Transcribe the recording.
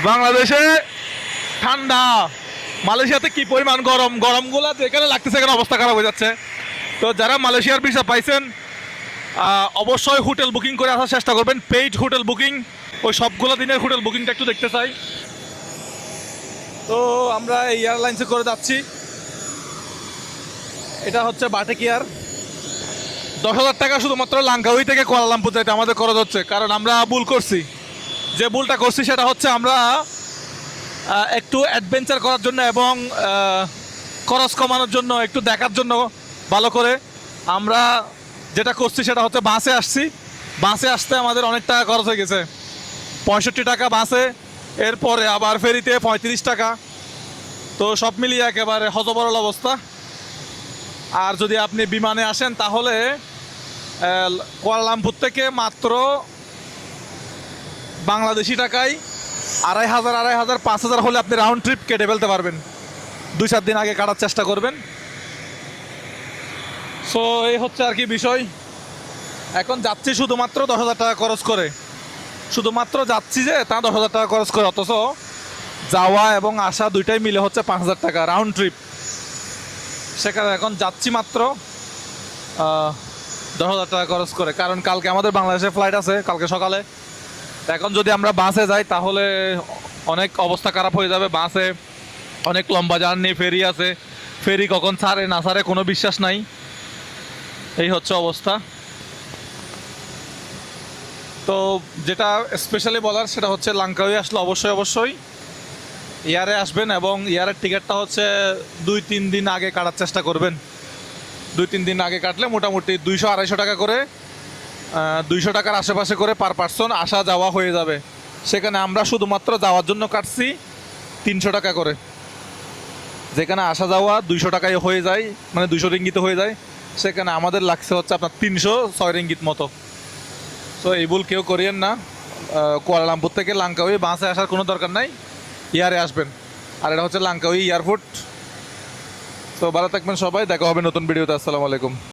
বাংলাদেশে ঠান্ডা, মালয়েশিয়াতে কি পরিমাণ গরম, গরমগুলো যেখানে লাগতেছে এখানে অবস্থা খারাপ হয়ে যাচ্ছে। তো যারা মালয়েশিয়ার ভিসা পাইছেন অবশ্যই হোটেল বুকিং করে আসার চেষ্টা করবেন, পেইড হোটেল বুকিং। ওই সবগুলো দিনের হোটেল বুকিংটা একটু দেখতে চাই। তো আমরা এই এয়ারলাইন্সে করে যাচ্ছি, এটা হচ্ছে বাটিক এয়ার। 10,000 টাকা শুধুমাত্র লাঙ্কাউই থেকে কুয়ালালামপুর যাইতে আমাদের খরচ হচ্ছে, কারণ আমরা ভুল করছি। যে ভুলটা করছি সেটা হচ্ছে আমরা একটু অ্যাডভেঞ্চার করার জন্য এবং খরচ কমানোর জন্য, একটু দেখার জন্য ভালো করে আমরা যেটা করছি সেটা হচ্ছে বাসে আসছি। বাসে আসতে আমাদের অনেক টাকা খরচ হয়ে গেছে, 65 টাকা বাসে, এরপরে আবার ফেরিতে 35 টাকা। তো সব মিলিয়ে একেবারে হতবরল অবস্থা। আর যদি আপনি বিমানে আসেন তাহলে কুয়ালালামপুর থেকে মাত্র বাংলাদেশি টাকায় 2,500, 5,000 হলে আপনি রাউন্ড ট্রিপ কেটে ফেলতে পারবেন। 2-4 দিন আগে কাটার চেষ্টা করবেন। সো এই হচ্ছে আর কি বিষয়। এখন যাচ্ছি শুধুমাত্র 10,000 টাকা খরচ করে, শুধুমাত্র যাচ্ছি যে তা 10,000 টাকা খরচ করে, অথচ যাওয়া এবং আসা দুইটাই মিলে হচ্ছে 5,000 টাকা রাউন্ড ট্রিপ। সেখানে এখন যাচ্ছি মাত্র 10,000 টাকা খরচ করে, কারণ কালকে আমাদের বাংলাদেশে ফ্লাইট আছে কালকে সকালে। এখন যদি আমরা বাসে যাই তাহলে অনেক অবস্থা খারাপ হয়ে যাবে। বাসে অনেক লম্বা জার্নি, ফেরি আছে, ফেরি কখন ছাড়ে না ছাড়ে কোনো বিশ্বাস নাই। এই হচ্ছে অবস্থা। তো যেটা স্পেশালি বলার সেটা হচ্ছে লাঙ্কাউই আসলে অবশ্যই এয়ারে আসবেন এবং এয়ারের টিকিটটা হচ্ছে 2-3 দিন আগে কাটার চেষ্টা করবেন। 2-3 দিন আগে কাটলে মোটামুটি 200-250 টাকা করে, 200 টাকার আশেপাশে করে পার পার্সন আসা যাওয়া হয়ে যাবে। সেখানে আমরা শুধুমাত্র যাওয়ার জন্য কাটছি 300 টাকা করে, যেখানে আসা যাওয়া 200 টাকায় হয়ে যায়, মানে 200 রিঙ্গিতে হয়ে যায়। সেখানে আমাদের লাগছে হচ্ছে আপনার 306 রিঙ্গিত মতো। তো এই ভুল কেউ করিয়েন না। কুয়ালালামপুর থেকে লাঙ্কাউই বাসে আসার কোনো দরকার নাই, এয়ারে আসবেন। আর এটা হচ্ছে লাঙ্কাউই এয়ারপোর্ট। তো ভালো থাকবেন সবাই, দেখা হবে নতুন ভিডিওতে। আসসালামু আলাইকুম।